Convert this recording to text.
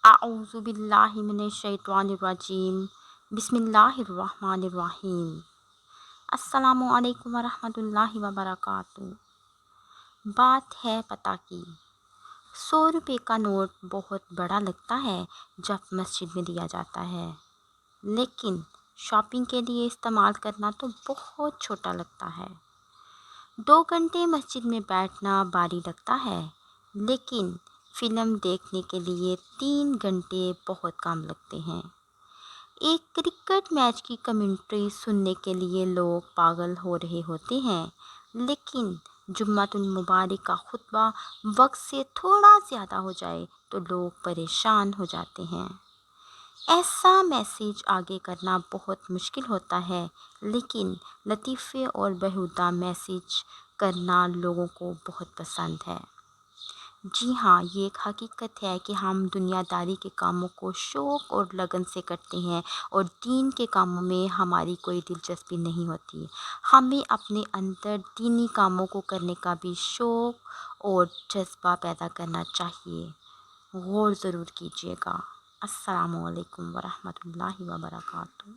اعوذ باللہ من الشیطان الرجیم بسم اللہ الرحمن الرحیم۔ السلام علیکم ورحمۃ اللہ وبرکاتہ۔ بات ہے پتہ کی۔ 100 روپے کا نوٹ بہت بڑا لگتا ہے جب مسجد میں دیا جاتا ہے، لیکن شاپنگ کے لیے استعمال کرنا تو بہت چھوٹا لگتا ہے۔ 2 گھنٹے مسجد میں بیٹھنا بھاری لگتا ہے، لیکن فلم دیکھنے کے لیے 3 گھنٹے بہت کم لگتے ہیں۔ ایک کرکٹ میچ کی کمنٹری سننے کے لیے لوگ پاگل ہو رہے ہوتے ہیں، لیکن جمعۃ المبارک کا خطبہ وقت سے تھوڑا زیادہ ہو جائے تو لوگ پریشان ہو جاتے ہیں۔ ایسا میسیج آگے کرنا بہت مشکل ہوتا ہے، لیکن لطیفے اور بیہودہ میسیج کرنا لوگوں کو بہت پسند ہے۔ جی ہاں، یہ ایک حقیقت ہے کہ ہم دنیا داری کے کاموں کو شوق اور لگن سے کرتے ہیں اور دین کے کاموں میں ہماری کوئی دلچسپی نہیں ہوتی۔ ہمیں اپنے اندر دینی کاموں کو کرنے کا بھی شوق اور جذبہ پیدا کرنا چاہیے۔ غور ضرور کیجیے گا۔ السلام علیکم ورحمۃ اللہ وبرکاتہ۔